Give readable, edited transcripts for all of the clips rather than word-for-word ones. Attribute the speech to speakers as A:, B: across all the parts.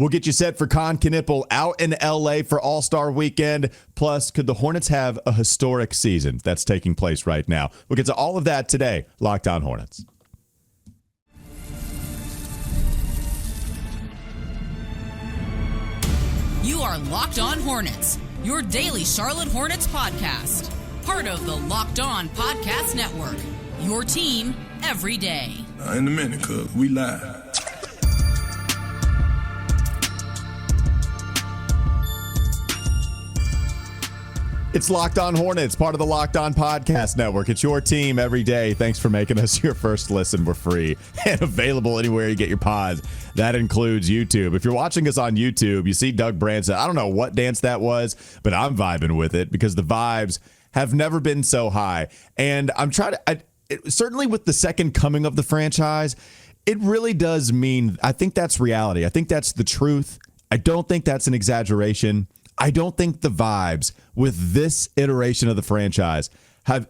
A: We'll get you set for Kon Knueppel out in LA for All-Star Weekend. Plus, could the Hornets have a historic season that's taking place right now? We'll get to all of that today. Locked On Hornets.
B: You are Locked On Hornets, your daily Charlotte Hornets podcast. Part of the Locked On Podcast Network, your team every day.
C: In a minute, cuz we live.
A: It's Locked On Hornets, part of the Locked On Podcast Network. It's your team every day. Thanks for making us your first listen. We're free and available anywhere you get your pods. That includes YouTube. If you're watching us on YouTube, you see Doug Branson. I don't know what dance that was, but I'm vibing with it because the vibes have never been so high. And I'm trying to, certainly with the second coming of the franchise, it really does mean, I think that's reality. I think that's the truth. I don't think that's an exaggeration. I don't think the vibes with this iteration of the franchise have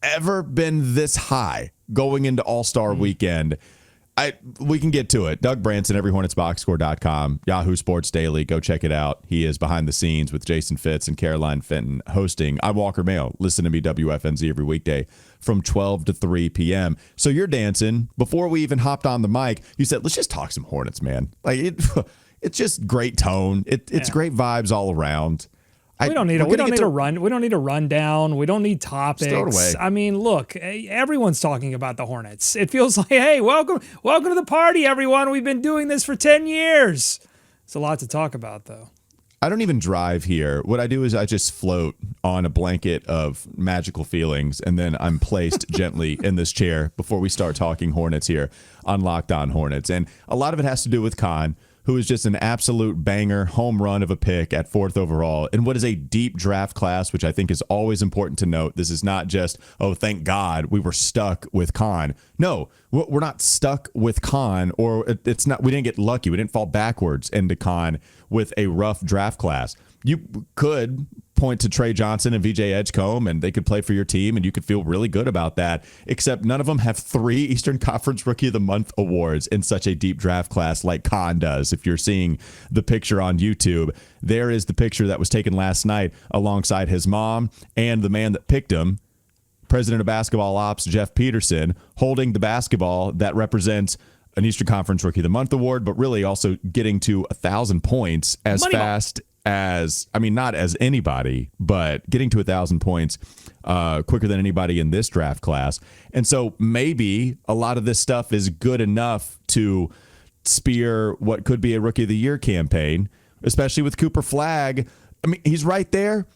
A: ever been this high going into All-Star Weekend. We can get to it. Doug Branson, everyhornetsboxscore.com, Yahoo Sports Daily. Go check it out. He is behind the scenes with Jason Fitz and Caroline Fenton hosting. I'm Walker Mayo. Listen to me, WFNZ, every weekday from 12 to 3 p.m. So you're dancing. Before we even hopped on the mic, you said, let's just talk some Hornets, man. Like it's just great tone. It's great vibes all around.
D: We don't need a run. We don't need a rundown. We don't need topics.
A: Throw it away.
D: I mean, look, everyone's talking about the Hornets. It feels like, hey, welcome to the party, everyone. We've been doing this for 10 years. It's a lot to talk about, though.
A: I don't even drive here. What I do is I just float on a blanket of magical feelings, and then I'm placed gently in this chair before we start talking Hornets here on Locked On Hornets. And a lot of it has to do with Kon, who is just an absolute banger home run of a pick at 4th overall in what is a deep draft class, which I think is always important to note. This is not just, oh, thank God we were stuck with Kon. No, we're not stuck with Kon, or it's not. We didn't get lucky. We didn't fall backwards into Kon with a rough draft class. You could point to Trey Johnson and VJ Edgecombe, and they could play for your team, and you could feel really good about that, except none of them have 3 Eastern Conference Rookie of the Month awards in such a deep draft class like Kon does. If you're seeing the picture on YouTube, there is the picture that was taken last night alongside his mom and the man that picked him, President of Basketball Ops, Jeff Peterson, holding the basketball that represents an Eastern Conference Rookie of the Month award, but really also getting to 1,000 points as
D: Money
A: fast as, I mean, not as anybody, but getting to 1,000 points quicker than anybody in this draft class. And so maybe a lot of this stuff is good enough to spear what could be a Rookie of the Year campaign, especially with Cooper Flagg. I mean, he's right there.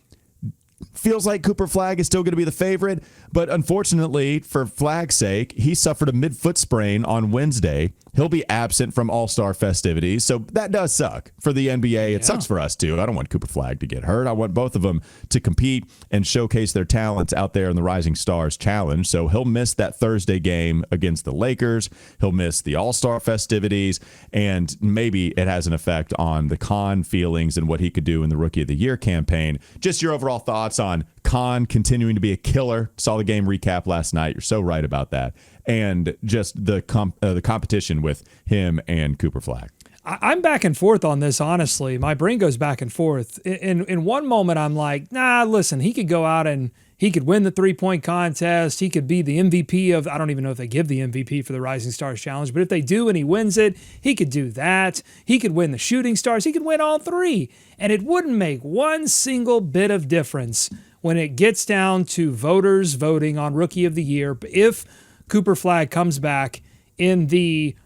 A: Feels like Cooper Flagg is still going to be the favorite, but unfortunately, for Flagg's sake, he suffered a mid-foot sprain on Wednesday. He'll be absent from All-Star festivities, so that does suck for the NBA. It sucks for us, too. I don't want Cooper Flagg to get hurt. I want both of them to compete and showcase their talents out there in the Rising Stars Challenge, so he'll miss that Thursday game against the Lakers. He'll miss the All-Star festivities, and maybe it has an effect on the Kon feelings and what he could do in the Rookie of the Year campaign. Just your overall thoughts on Kon continuing to be a killer. Saw the game recap last night. You're so right about that. And just the competition with him and Cooper Flagg.
D: I'm back and forth on this, honestly. My brain goes back and forth. In one moment, I'm like, nah, listen, he could go out and he could win the three-point contest. He could be the MVP of, I don't even know if they give the MVP for the Rising Stars Challenge, but if they do and he wins it, he could do that. He could win the Shooting Stars. He could win all 3. And it wouldn't make one single bit of difference when it gets down to voters voting on Rookie of the Year. If Cooper Flagg comes back in the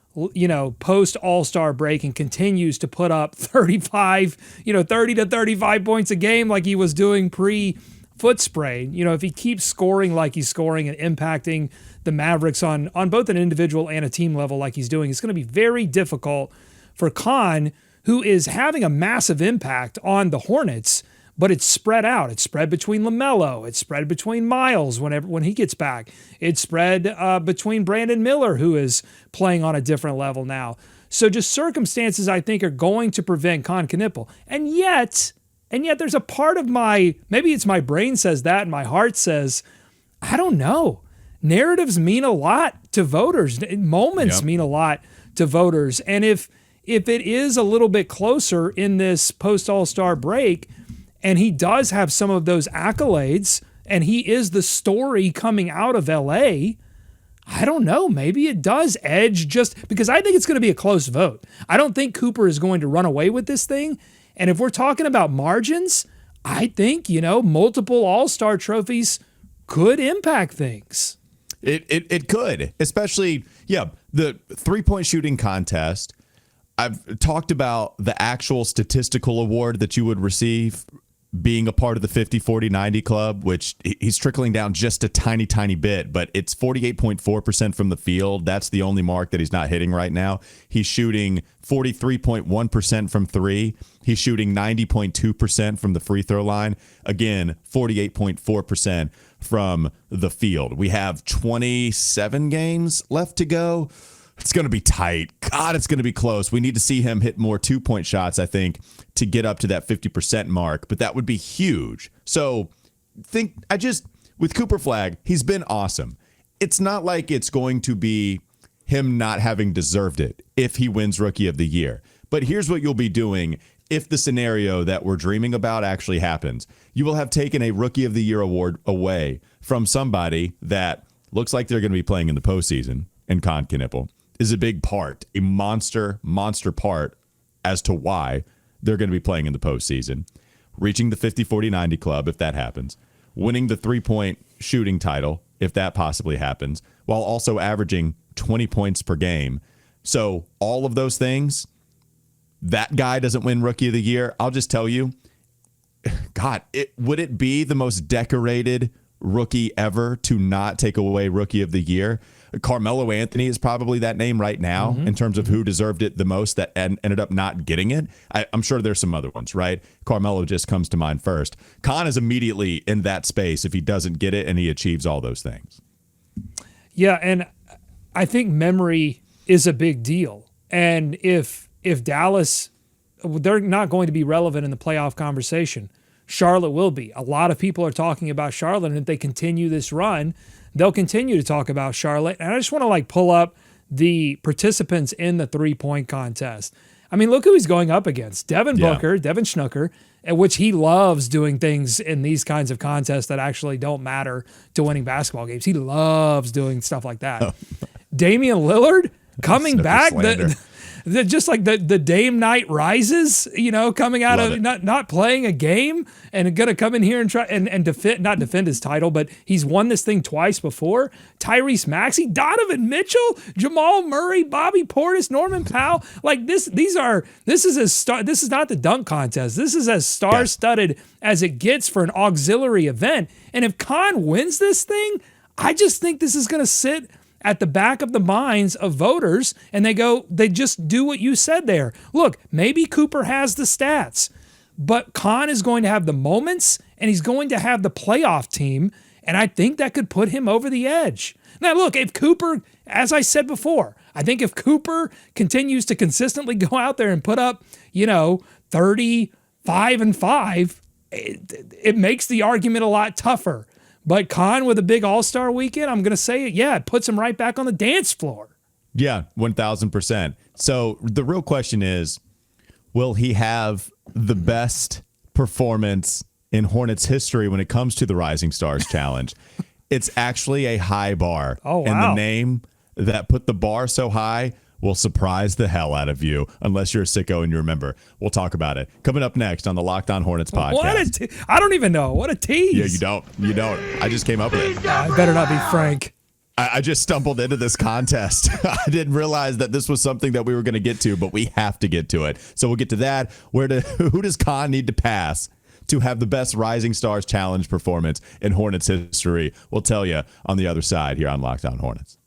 D: post All-Star break and continues to put up 30 to 35 points a game like he was doing pre-foot sprain, if he keeps scoring like he's scoring and impacting the Mavericks on both an individual and a team level like he's doing, it's going to be very difficult for Kon, who is having a massive impact on the Hornets, but it's spread out. It's spread between LaMelo. It's spread between Miles when he gets back. It's spread between Brandon Miller, who is playing on a different level now. So just circumstances, I think, are going to prevent Kon Knueppel. And yet there's a part of maybe it's my brain says that and my heart says, I don't know. Narratives mean a lot to voters. Moments mean a lot to voters. And if if it is a little bit closer in this post-All-Star break, and he does have some of those accolades, and he is the story coming out of LA, I don't know. Maybe it does edge, just because I think it's going to be a close vote. I don't think Cooper is going to run away with this thing. And if we're talking about margins, I think, multiple All-Star trophies could impact things.
A: It could, especially, the 3-point shooting contest. I've talked about the actual statistical award that you would receive being a part of the 50, 40, 90 club, which he's trickling down just a tiny, tiny bit, but it's 48.4% from the field. That's the only mark that he's not hitting right now. He's shooting 43.1% from three. He's shooting 90.2% from the free throw line. Again, 48.4% from the field. We have 27 games left to go. It's going to be tight. God, it's going to be close. We need to see him hit more 2-point shots, I think, to get up to that 50% mark, but that would be huge. So with Cooper Flagg, he's been awesome. It's not like it's going to be him not having deserved it if he wins Rookie of the Year. But here's what you'll be doing if the scenario that we're dreaming about actually happens. You will have taken a Rookie of the Year award away from somebody that looks like they're going to be playing in the postseason, and Kon Knueppel is a big part, a monster part as to why they're going to be playing in the postseason. Reaching the 50, 40, 90 club, if that happens. Winning the 3-point shooting title, if that possibly happens, while also averaging 20 points per game. So all of those things, that guy doesn't win Rookie of the Year. I'll just tell you, God, would it be the most decorated rookie ever to not take away Rookie of the Year? Carmelo Anthony is probably that name right now in terms of who deserved it the most that ended up not getting it. I'm sure there's some other ones, right? Carmelo just comes to mind first. Kon is immediately in that space if he doesn't get it and he achieves all those things.
D: Yeah, and I think memory is a big deal. And if Dallas, they're not going to be relevant in the playoff conversation. Charlotte will be. A lot of people are talking about Charlotte, and if they continue this run, they'll continue to talk about Charlotte. And I just want to pull up the participants in the 3-point contest. I mean, look who he's going up against. Devin Booker, Devin Schnooker, at which he loves doing things in these kinds of contests that actually don't matter to winning basketball games. He loves doing stuff like that. Damian Lillard coming back. Just like the Dame night rises, coming out of not playing a game and going to come in here and try and not defend his title, but he's won this thing twice before. Tyrese Maxey, Donovan Mitchell, Jamal Murray, Bobby Portis, Norman Powell. This is not the dunk contest. This is as star-studded as it gets for an auxiliary event. And if Kon wins this thing, I just think this is going to sit at the back of the minds of voters, and they just do what you said there. Look, maybe Cooper has the stats, but Kon is going to have the moments, and he's going to have the playoff team, and I think that could put him over the edge. Now, look, if Cooper, as I said before, I think if Cooper continues to consistently go out there and put up, 35-5, it makes the argument a lot tougher. But Kon with a big All-Star weekend, I'm going to say, it puts him right back on the dance floor.
A: Yeah, 1,000%. So the real question is, will he have the best performance in Hornets history when it comes to the Rising Stars Challenge? It's actually a high bar.
D: Oh, wow.
A: And the name that put the bar so high will surprise the hell out of you unless you're a sicko and you remember. We'll talk about it. Coming up next on the Locked On Hornets podcast.
D: I don't even know. What a tease.
A: Yeah, you don't. I just came up with it.
D: I better not be Frank.
A: I just stumbled into this contest. I didn't realize that this was something that we were going to get to, but we have to get to it. So we'll get to that. Who does Kon need to pass to have the best Rising Stars Challenge performance in Hornets history? We'll tell you on the other side here on Locked On Hornets.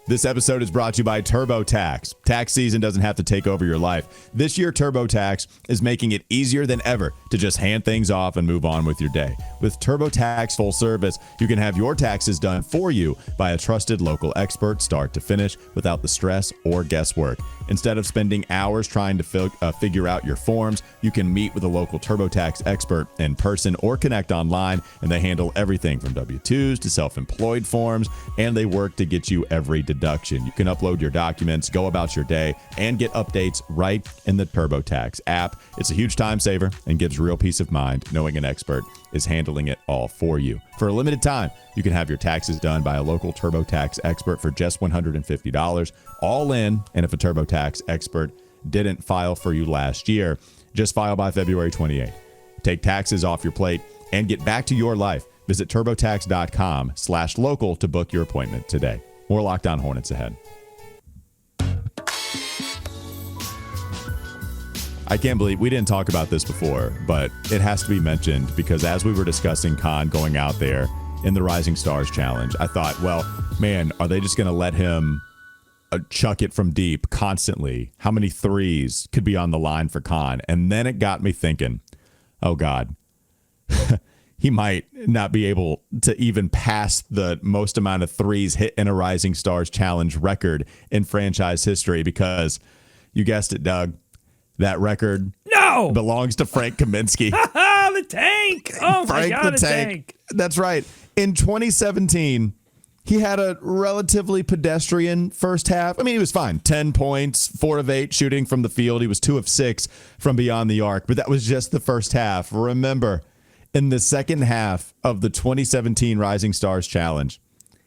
A: This episode is brought to you by TurboTax. Tax season doesn't have to take over your life. This year, TurboTax is making it easier than ever to just hand things off and move on with your day. With TurboTax Full Service, you can have your taxes done for you by a trusted local expert start to finish without the stress or guesswork. Instead of spending hours trying to figure out your forms, you can meet with a local TurboTax expert in person or connect online, and they handle everything from W-2s to self-employed forms, and they work to get you every deduction deduction. You can upload your documents, go about your day, and get updates right in the TurboTax app. It's a huge time saver and gives real peace of mind knowing an expert is handling it all for you. For a limited time, you can have your taxes done by a local TurboTax expert for just $150, all in. And if a TurboTax expert didn't file for you last year, just file by February 28th. Take taxes off your plate and get back to your life. Visit turbotax.com/local to book your appointment today. More Locked On Hornets ahead. I can't believe we didn't talk about this before, but it has to be mentioned because as we were discussing Kon going out there in the Rising Stars Challenge, I thought, well, man, are they just going to let him chuck it from deep constantly? How many threes could be on the line for Kon? And then it got me thinking, oh, God. He might not be able to even pass the most amount of threes hit in a Rising Stars Challenge record in franchise history because, you guessed it, Doug, that record belongs to Frank Kaminsky.
D: The tank. Oh,
A: Frank
D: my God,
A: the tank. That's right. In 2017, he had a relatively pedestrian first half. I mean, he was fine. 10 points, 4 of 8 shooting from the field. He was 2 of 6 from beyond the arc, but that was just the first half. Remember, in the second half of the 2017 Rising Stars Challenge,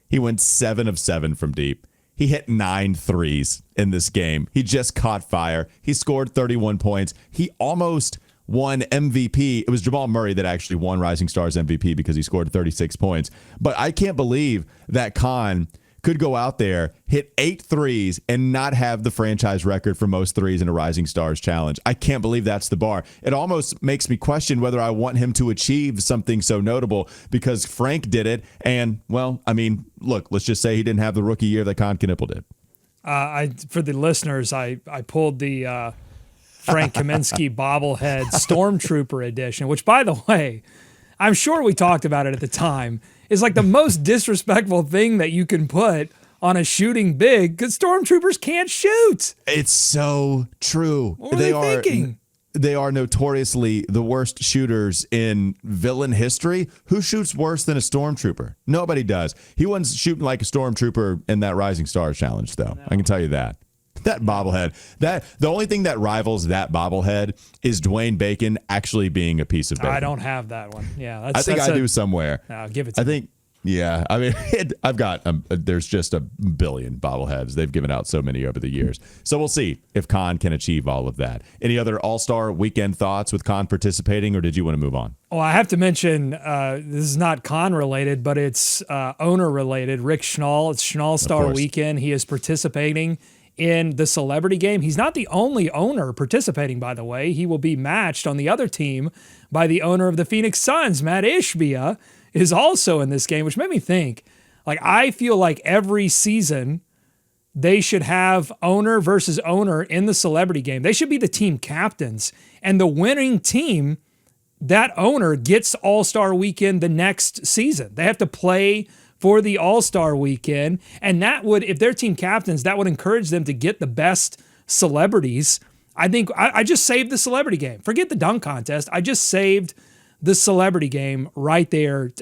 A: he went 7 of 7 from deep. He hit 9 threes in this game. He just caught fire. He scored 31 points. He almost won MVP. It was Jamal Murray that actually won Rising Stars MVP because he scored 36 points. But I can't believe that Kon could go out there, hit 8 threes, and not have the franchise record for most threes in a Rising Stars Challenge. I can't believe that's the bar. It almost makes me question whether I want him to achieve something so notable because Frank did it. And, well, I mean, look, let's just say he didn't have the rookie year that Kon Knueppel did.
D: For the listeners, I pulled the Frank Kaminsky bobblehead Stormtrooper edition, which, by the way, I'm sure we talked about it at the time, is like the most disrespectful thing that you can put on a shooting big because Stormtroopers can't shoot.
A: It's so true.
D: What were they thinking?
A: They are notoriously the worst shooters in villain history. Who shoots worse than a Stormtrooper? Nobody does. He wasn't shooting like a Stormtrooper in that Rising Stars Challenge, though. No. I can tell you that. That bobblehead. The only thing that rivals that bobblehead is Dwayne Bacon actually being a piece of bacon.
D: I don't have that one. Yeah,
A: I think I do somewhere.
D: No, give it to me.
A: Yeah. I mean, I've got there's just a billion bobbleheads. They've given out so many over the years. So we'll see if Kon can achieve all of that. Any other All-Star weekend thoughts with Kon participating, or did you want to move on?
D: Well, I have to mention this is not Kon related, but it's owner related. Rick Schnall. It's Schnall Star Weekend. He is participating in the celebrity game. He's not the only owner participating, by the way. He will be matched on the other team by the owner of the Phoenix Suns, Matt Ishbia, is also in this game, which made me think, like, I feel like every season they should have owner versus owner in the celebrity game. They should be the team captains, and the winning team, that owner gets All-Star Weekend the next season. They have to play for the All-Star Weekend, and that would, if they're team captains, that would encourage them to get the best celebrities. I think I just saved the celebrity game. Forget the dunk contest. I just saved the celebrity game right there.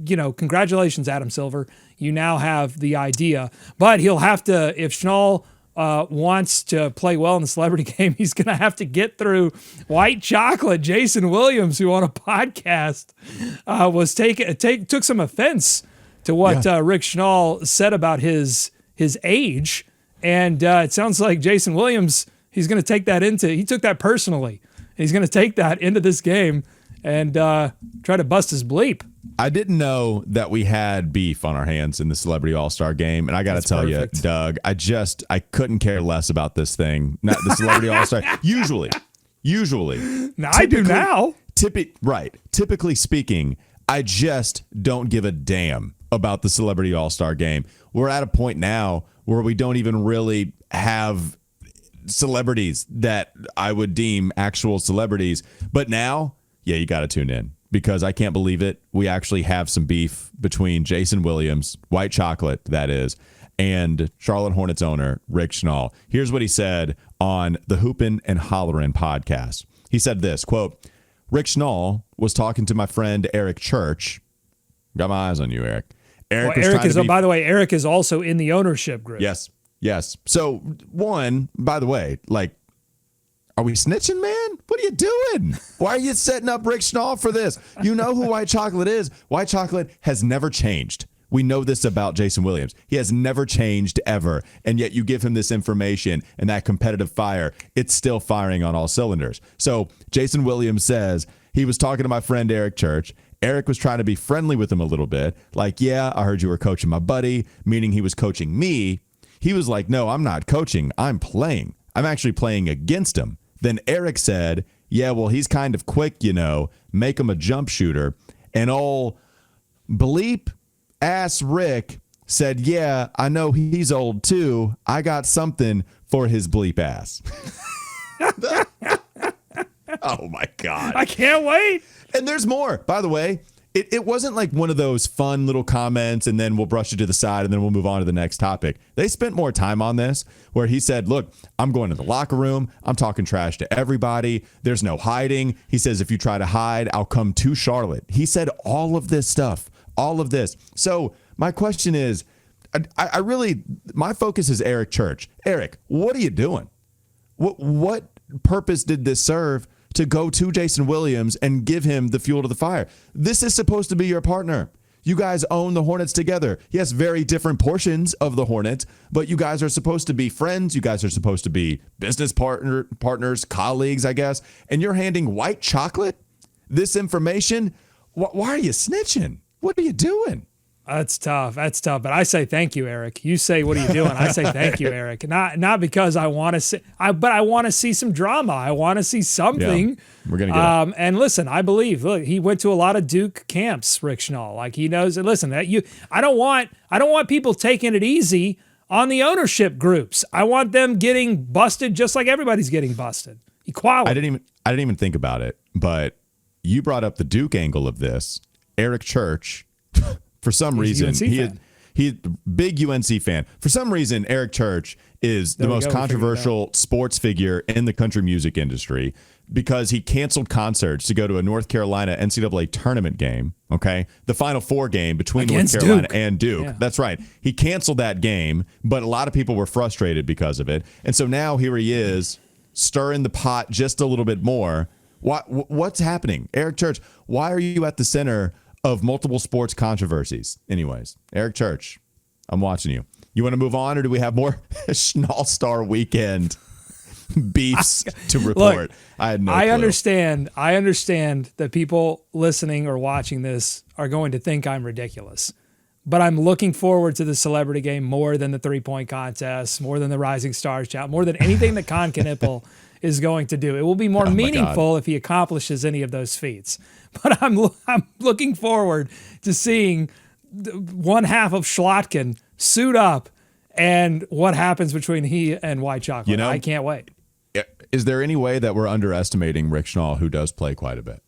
D: Congratulations, Adam Silver. You now have the idea, but he'll have to, if Schnall wants to play well in the celebrity game, he's going to have to get through White Chocolate. Jason Williams, who on a podcast took some offense to what Rick Schnall said about his age. And it sounds like Jason Williams, he took that personally. He's going to take that into this game and try to bust his bleep.
A: I didn't know that we had beef on our hands in the Celebrity All-Star game. And I got to tell you, Doug, I couldn't care less about this thing. Not the Celebrity All-Star. Usually.
D: Now I do now.
A: Typically speaking, I just don't give a damn about the Celebrity All-Star game. We're at a point now where we don't even really have celebrities that I would deem actual celebrities. But now, yeah, you got to tune in because I can't believe it. We actually have some beef between Jason Williams, White Chocolate, that is, and Charlotte Hornets owner Rick Schnall. Here's what he said on the Hoopin' and Hollerin' podcast. He said this, quote, "Rick Schnall was talking to my friend Eric Church. Got my eyes on you, Eric. Eric
D: Well,
A: was trying to be.
D: by the way, Eric is also in the ownership group.
A: Yes. So one, by the way, like, are we snitching, man? What are you doing? Why are you setting up Rick Schnall for this? You know who White Chocolate is. White Chocolate has never changed. We know this about Jason Williams. He has never changed ever. And yet you give him this information and that competitive fire, it's still firing on all cylinders. So Jason Williams says he was talking to my friend Eric Church. Eric was trying to be friendly with him a little bit. Like, yeah, I heard you were coaching my buddy, meaning he was coaching me. He was like, no, I'm not coaching. I'm playing. I'm actually playing against him. Then Eric said, yeah, well, he's kind of quick, you know, make him a jump shooter. And old bleep ass Rick said, yeah, I know he's old too. I got something for his bleep ass. Oh, my God.
D: I can't wait.
A: And there's more, by the way. It wasn't like one of those fun little comments and then we'll brush it to the side and then we'll move on to the next topic. They spent more time on this where he said, look, I'm going to the locker room. I'm talking trash to everybody. There's no hiding. He says, if you try to hide, I'll come to Charlotte. He said all of this stuff, all of this. So my question is, I really, my focus is Eric Church. Eric, what are you doing? What purpose did this serve to go to Jason Williams and give him the fuel to the fire? This is supposed to be your partner. You guys own the Hornets together. Yes, very different portions of the Hornets, but you guys are supposed to be friends. You guys are supposed to be business partners, colleagues, I guess. And you're handing White Chocolate this information. Why are you snitching? What are you doing?
D: That's tough. But I say thank you, Eric. You say, what are you doing? I say thank you, Eric. Not because I want to see, but I want to see some drama. I want to see something.
A: Yeah, we're gonna get it.
D: And listen, I believe. Look, he went to a lot of Duke camps, Rick Schnall. Like he knows. And listen, I don't want people taking it easy on the ownership groups. I want them getting busted just like everybody's getting busted. Equality.
A: I didn't even think about it, but you brought up the Duke angle of this. Eric Church. For some reason, he's big UNC fan. For some reason, Eric Church is the most controversial sports figure in the country music industry because he canceled concerts to go to a North Carolina NCAA tournament game, okay? The Final Four game between
D: Against
A: North Carolina
D: Duke.
A: and Duke. Yeah. That's right. He canceled that game, but a lot of people were frustrated because of it. And so now here he is stirring the pot just a little bit more. What's happening? Eric Church, why are you at the center of multiple sports controversies? Anyways, Eric Church, I'm watching you. You want to move on, or do we have more Schnall Star Weekend beefs to report?
D: Look,
A: I had no
D: I
A: clue.
D: I understand that people listening or watching this are going to think I'm ridiculous. But I'm looking forward to the celebrity game more than the 3-point contest, more than the Rising Stars Challenge, more than anything that Kon Knueppel is going to do. It will be more meaningful if he accomplishes any of those feats. But I'm looking forward to seeing one half of Schlotkin suit up and what happens between he and White Chocolate.
A: You know,
D: I can't wait.
A: Is there any way that we're underestimating Rick Schnall, who does play quite a bit?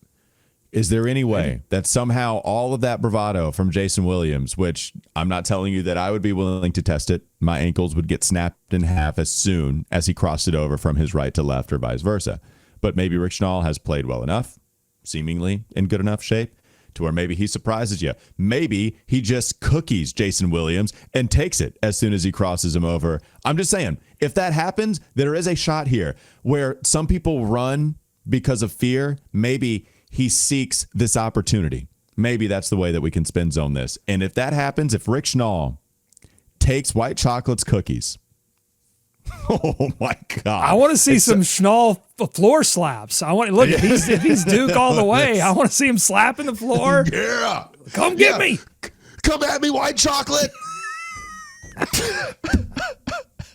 A: Is there any way that somehow all of that bravado from Jason Williams, which I'm not telling you that I would be willing to test it, my ankles would get snapped in half as soon as he crossed it over from his right to left or vice versa. But maybe Rick Schnall has played well enough, seemingly in good enough shape, to where maybe he surprises you. Maybe he just cookies Jason Williams and takes it as soon as he crosses him over. I'm just saying, if that happens, there is a shot here where some people run because of fear. Maybe he seeks this opportunity. Maybe that's the way that we can spin zone this. And if that happens, if Rick Schnall takes White Chocolate's cookies, oh my God!
D: I want to see some Schnall floor slaps. I want look if he's Duke all the way. I want to see him slapping the floor.
A: Yeah,
D: come get me.
A: Come at me, White Chocolate.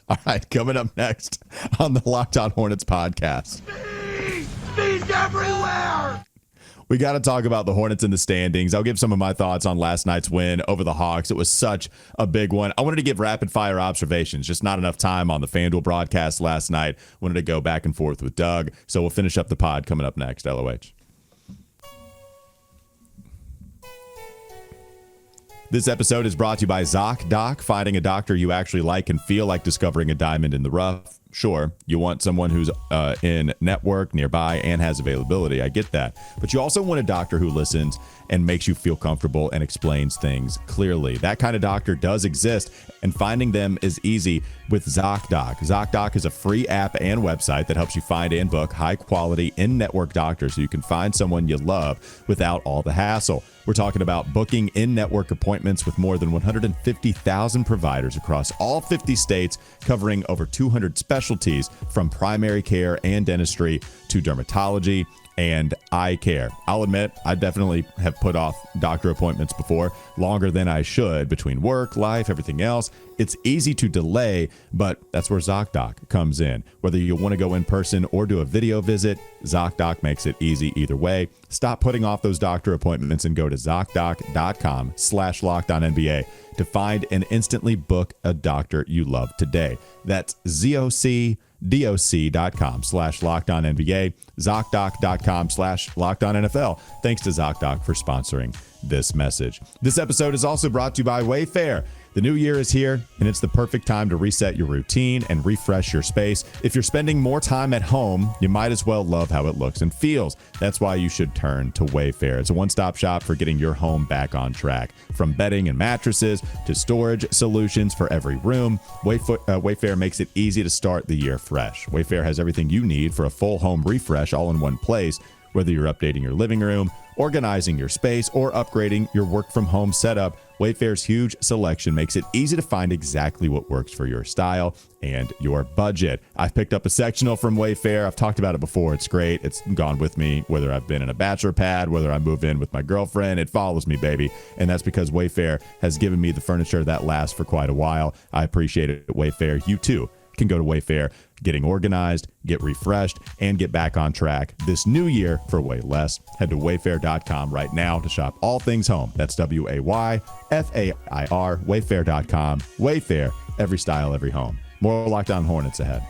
A: All right, coming up next on the Locked On Hornets podcast.
E: Bees everywhere!
A: We got to talk about the Hornets in the standings. I'll give some of my thoughts on last night's win over the Hawks. It was such a big one. I wanted to give rapid-fire observations. Just not enough time on the FanDuel broadcast last night. Wanted to go back and forth with Doug. So we'll finish up the pod coming up next. LOH. This episode is brought to you by ZocDoc. Finding a doctor you actually like can feel like discovering a diamond in the rough. Sure, you want someone who's in network nearby and has availability. I get that. But you also want a doctor who listens and makes you feel comfortable and explains things clearly. That kind of doctor does exist, and finding them is easy with ZocDoc. ZocDoc is a free app and website that helps you find and book high-quality in-network doctors so you can find someone you love without all the hassle. We're talking about booking in-network appointments with more than 150,000 providers across all 50 states, covering over 200 specialties from primary care and dentistry to dermatology and eye care. I'll admit, I definitely have put off doctor appointments before, longer than I should, between work, life, everything else. It's easy to delay, but that's where ZocDoc comes in. Whether you want to go in person or do a video visit, ZocDoc makes it easy either way. Stop putting off those doctor appointments and go to ZocDoc.com/LockedOnNBA to find and instantly book a doctor you love today. That's ZocDoc.com/LockedOnNBA, ZocDoc.com/LockedOnNFL. Thanks to ZocDoc for sponsoring this message. This episode is also brought to you by Wayfair. The new year is here, and it's the perfect time to reset your routine and refresh your space. If you're spending more time at home, you might as well love how it looks and feels. That's why you should turn to Wayfair. It's a one-stop shop for getting your home back on track. From bedding and mattresses to storage solutions for every room, Wayfair makes it easy to start the year fresh. Wayfair has everything you need for a full home refresh all in one place. Whether you're updating your living room, organizing your space, or upgrading your work-from-home setup, Wayfair's huge selection makes it easy to find exactly what works for your style and your budget. I've picked up a sectional from Wayfair. I've talked about it before. It's great. It's gone with me, whether I've been in a bachelor pad, whether I move in with my girlfriend. It follows me, baby. And that's because Wayfair has given me the furniture that lasts for quite a while. I appreciate it at Wayfair. You too can go to Wayfair, getting organized, get refreshed, and get back on track this new year for way less. Head to wayfair.com right now to shop all things home. That's Wayfair, wayfair.com. Wayfair, every style, every home. More Locked On Hornets ahead.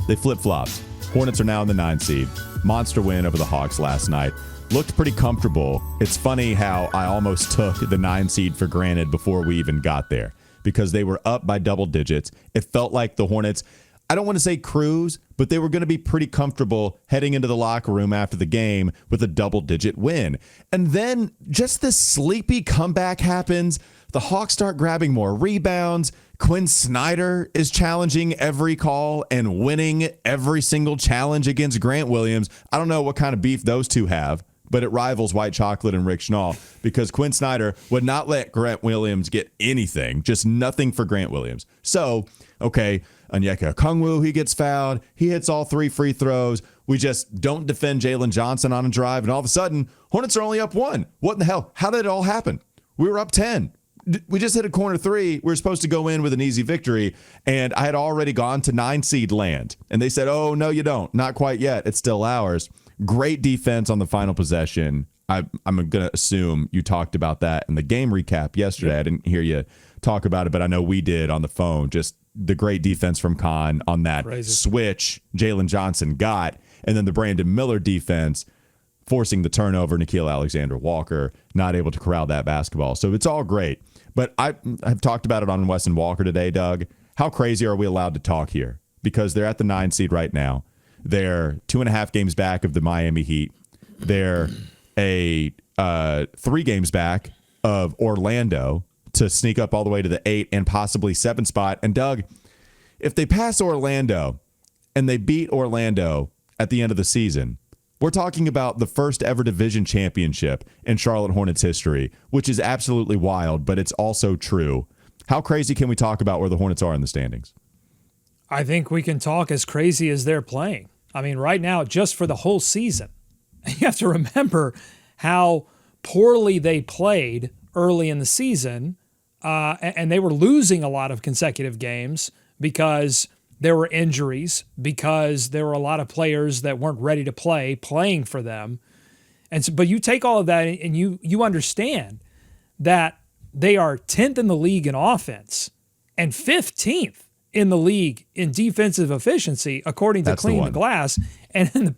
A: They flip-flopped. Hornets are now in the 9 seed. Monster win over the Hawks last night. Looked pretty comfortable. It's funny how I almost took the 9 seed for granted before we even got there because they were up by double digits. It felt like the Hornets, I don't want to say cruise, but they were going to be pretty comfortable heading into the locker room after the game with a double-digit win. And then just this sleepy comeback happens. The Hawks start grabbing more rebounds. Quinn Snyder is challenging every call and winning every single challenge against Grant Williams. I don't know what kind of beef those two have, but it rivals White Chocolate and Rick Schnall because Quinn Snyder would not let Grant Williams get anything, just nothing for Grant Williams. So, okay, Onyeka Okongwu, he gets fouled. He hits all 3 free throws. We just don't defend Jalen Johnson on a drive, and all of a sudden, Hornets are only up 1. What in the hell? How did it all happen? We were up 10. We just hit a corner 3. We were supposed to go in with an easy victory, and I had already gone to 9 seed land. And they said, oh, no, you don't. Not quite yet. It's still ours. Great defense on the final possession. I'm going to assume you talked about that in the game recap yesterday. I didn't hear you talk about it, but I know we did on the phone. Just the great defense from Kon on that switch Jalen Johnson got, and then the Brandon Miller defense forcing the turnover. Nickeil Alexander-Walker not able to corral that basketball. So it's all great. But I've talked about it on Wes and Walker today, Doug. How crazy are we allowed to talk here? Because they're at the 9 seed right now. They're 2.5 games back of the Miami Heat. They're 3 games back of Orlando to sneak up all the way to the 8 and possibly 7 spot. And Doug, if they pass Orlando and they beat Orlando at the end of the season, we're talking about the first ever division championship in Charlotte Hornets history, which is absolutely wild, but it's also true. How crazy can we talk about where the Hornets are in the standings?
D: I think we can talk as crazy as they're playing. I mean, right now, just for the whole season, you have to remember how poorly they played early in the season, and they were losing a lot of consecutive games because there were injuries, because there were a lot of players that weren't ready to play, playing for them. And so, but you take all of that and you understand that they are 10th in the league in offense and 15th in the league in defensive efficiency, according to Clean the Glass. And in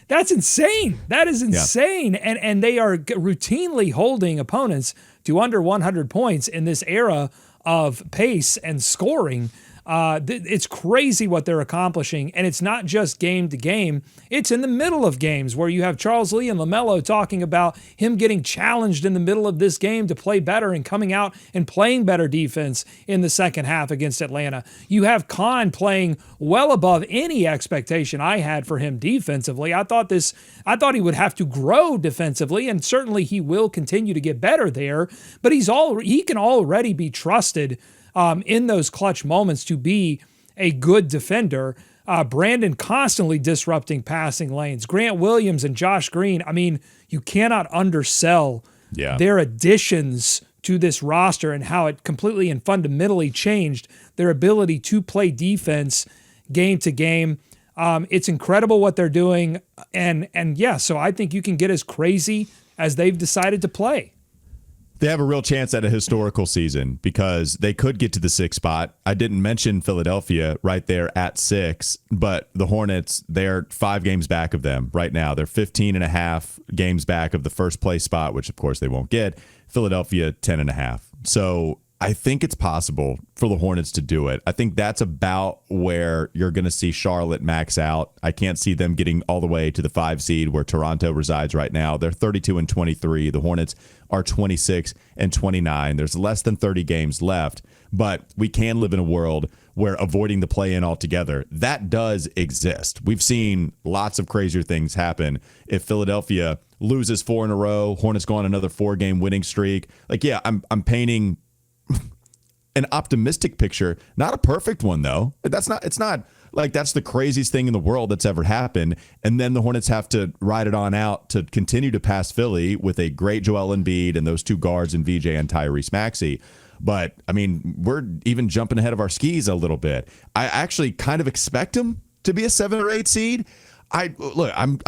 D: that's insane. That is insane. Yeah. And they are routinely holding opponents to under 100 points in this era of pace and scoring. It's crazy what they're accomplishing, and it's not just game to game. It's in the middle of games where you have Charles Lee and LaMelo talking about him getting challenged in the middle of this game to play better and coming out and playing better defense in the second half against Atlanta. You have Kon playing well above any expectation I had for him defensively. I thought he would have to grow defensively, and certainly he will continue to get better there, but he can already be trusted in those clutch moments to be a good defender. Brandon constantly disrupting passing lanes. Grant Williams and Josh Green, I mean, you cannot undersell their additions to this roster and how it completely and fundamentally changed their ability to play defense game to game. It's incredible what they're doing. And yeah, so I think you can get as crazy as they've decided to play.
A: They have a real chance at a historical season because they could get to the 6th spot. I didn't mention Philadelphia right there at 6, but the Hornets, they're 5 games back of them right now. They're 15.5 games back of the first place spot, which of course they won't get. Philadelphia, 10.5. So I think it's possible for the Hornets to do it. I think that's about where you're going to see Charlotte max out. I can't see them getting all the way to the 5 seed where Toronto resides right now. They're 32-23. The Hornets are 26-29. There's less than 30 games left, but we can live in a world where avoiding the play-in altogether, that does exist. We've seen lots of crazier things happen. If Philadelphia loses 4 in a row, Hornets go on another 4-game winning streak. Like, yeah, I'm painting an optimistic picture, not a perfect one though. It's not like that's the craziest thing in the world that's ever happened. And then the Hornets have to ride it on out to continue to pass Philly with a great Joel Embiid and those 2 guards and VJ and Tyrese Maxey. But I mean, we're even jumping ahead of our skis a little bit. I actually kind of expect them to be a 7 or 8 seed. I'm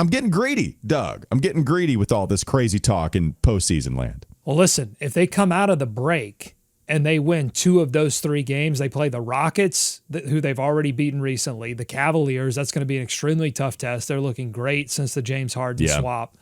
A: getting greedy, Doug. I'm getting greedy with all this crazy talk in postseason land.
D: Well, listen, if they come out of the break and they win 2 of those 3 games, they play the Rockets, who they've already beaten recently, the Cavaliers, that's going to be an extremely tough test. They're looking great since the James Harden swap.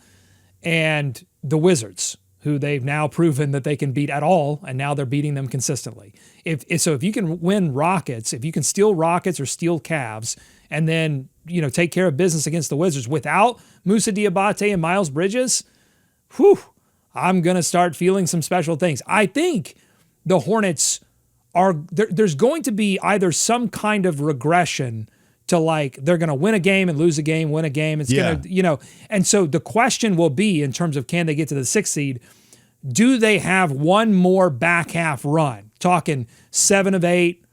D: And the Wizards, who they've now proven that they can beat at all, and now they're beating them consistently. If you can win Rockets, if you can steal Rockets or steal Cavs, and then take care of business against the Wizards without Moussa Diabate and Miles Bridges, I'm going to start feeling some special things. I think the Hornets there's going to be either some kind of regression to like they're going to win a game and lose a game, win a game. It's going to, and so the question will be in terms of can they get to the 6th seed, do they have one more back half run? Talking 7 of 8,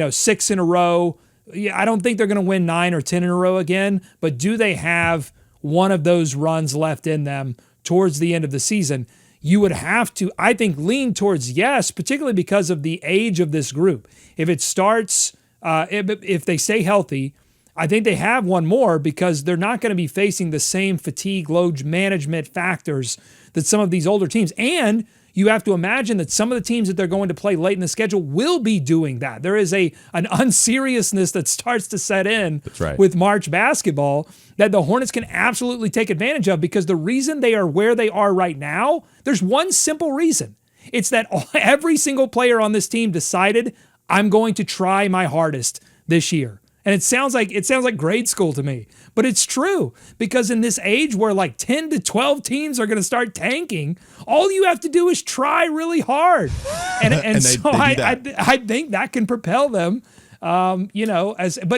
D: 6 in a row. Yeah, I don't think they're going to win 9 or 10 in a row again, but do they have one of those runs left in them towards the end of the season? You would have to, I think, lean towards yes, particularly because of the age of this group. If it starts, if they stay healthy, I think they have one more because they're not going to be facing the same fatigue, load management factors that some of these older teams. And you have to imagine that some of the teams that they're going to play late in the schedule will be doing that. There is an unseriousness that starts to set in with March basketball that the Hornets can absolutely take advantage of because the reason they are where they are right now, there's one simple reason. It's that every single player on this team decided, I'm going to try my hardest this year. And it sounds like grade school to me, but it's true because in this age where like 10 to 12 teams are going to start tanking, all you have to do is try really hard. And so I think that can propel them, but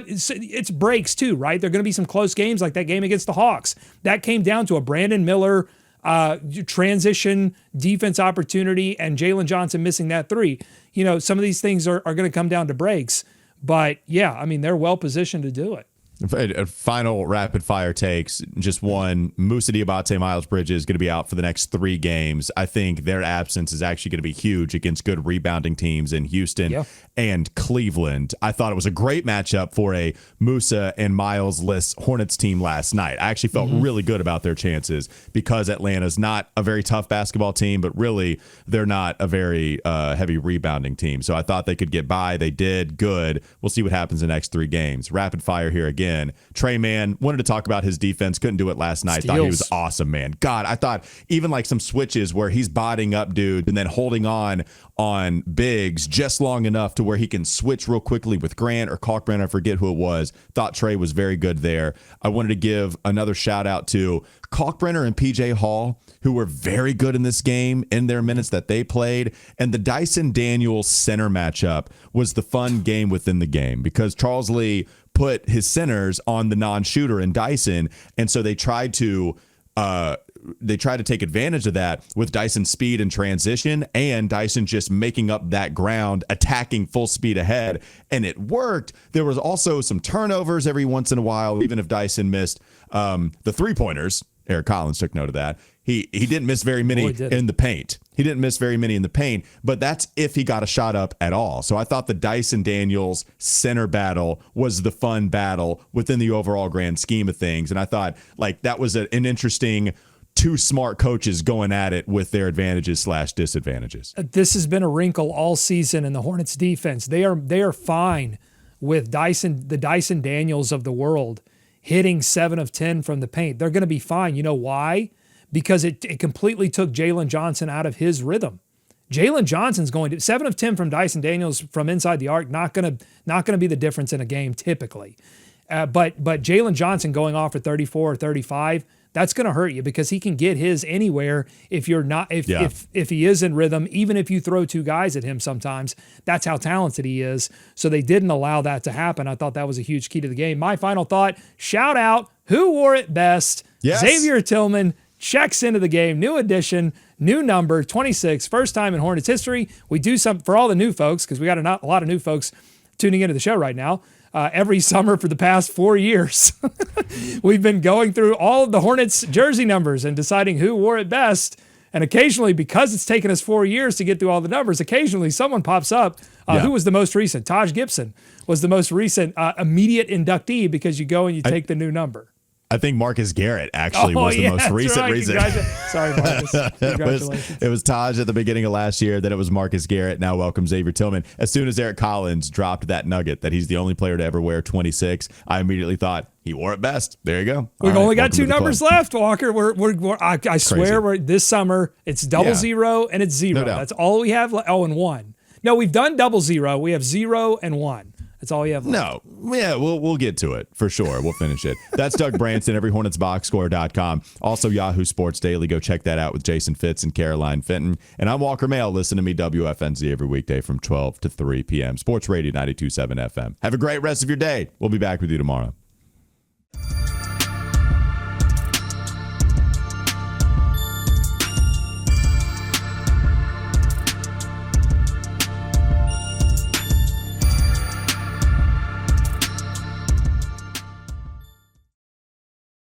D: it's breaks too, right? There are going to be some close games like that game against the Hawks. That came down to a Brandon Miller transition defense opportunity and Jalen Johnson missing that 3. Some of these things are going to come down to breaks. But yeah, I mean, they're well positioned to do it.
A: Final rapid fire takes. Just one. Moussa Diabate, Miles Bridges is going to be out for the next 3 games. I think their absence is actually going to be huge against good rebounding teams in Houston and Cleveland. I thought it was a great matchup for a Moussa and Miles-less Hornets team last night. I actually felt really good about their chances because Atlanta's not a very tough basketball team, but really they're not a very heavy rebounding team. So I thought they could get by. They did. Good. We'll see what happens in the next 3 games. Rapid fire here again. again. Trey Mann, wanted to talk about his defense. Couldn't do it last night.
D: Steals.
A: Thought he was awesome, man. God, I thought even like some switches where he's botting up dude and then holding on bigs just long enough to where he can switch real quickly with Grant or Kalkbrenner. I forget who it was. Thought Trey was very good there. I wanted to give another shout out to Kalkbrenner and PJ Hall, who were very good in this game in their minutes that they played. And the Dyson Daniels center matchup was the fun game within the game because Charles Lee put his centers on the non-shooter in Dyson. And so they tried to take advantage of that with Dyson's speed and transition and Dyson just making up that ground, attacking full speed ahead. And it worked. There was also some turnovers every once in a while, even if Dyson missed the three-pointers. Eric Collins took note of that. He didn't miss very many in the paint. He didn't miss very many in the paint, but that's if he got a shot up at all. So I thought the Dyson Daniels center battle was the fun battle within the overall grand scheme of things. And I thought like that was an interesting two smart coaches going at it with their advantages/disadvantages.
D: This has been a wrinkle all season in the Hornets defense. They are fine with the Dyson Daniels of the world hitting 7 of 10 from the paint. They're going to be fine. You know why? Because it completely took Jalen Johnson out of his rhythm. Jalen Johnson's going to 7 of 10 from Dyson Daniels from inside the arc. Not going to be the difference in a game typically. But Jalen Johnson going off for 34 or 35, that's going to hurt you because he can get his anywhere if you're not if he is in rhythm, even if you throw two guys at him sometimes. That's how talented he is. So they didn't allow that to happen. I thought that was a huge key to the game. My final thought, shout out, who wore it best?
A: Yes.
D: Xavier Tillman checks into the game, new addition, new number, 26, first time in Hornets history. We do something for all the new folks because we got a lot of new folks tuning into the show right now. Every summer for the past 4 years, we've been going through all of the Hornets jersey numbers and deciding who wore it best. And occasionally, because it's taken us 4 years to get through all the numbers, occasionally someone pops up. Who was the most recent? Taj Gibson was the most recent immediate inductee because you go and you take the new number.
A: I think Marcus Garrett actually was the most recent reason.
D: Sorry, Marcus. Congratulations.
A: It was Taj at the beginning of last year. Then it was Marcus Garrett. Now welcome Xavier Tillman. As soon as Eric Collins dropped that nugget that he's the only player to ever wear 26, I immediately thought he wore it best. There you go.
D: We've only got two numbers left, Walker. I swear this summer it's double zero and it's zero.
A: No doubt.
D: That's all we have. And 1. No, we've done double zero. We have 0 and 1. That's all you have left.
A: No. Yeah, we'll get to it for sure. We'll finish it. That's Doug Branson, everyhornetsboxscore.com. Also Yahoo Sports Daily. Go check that out with Jason Fitz and Caroline Fenton. And I'm Walker Mail. Listen to me WFNZ every weekday from 12 to 3 p.m. Sports Radio 92.7 FM. Have a great rest of your day. We'll be back with you tomorrow.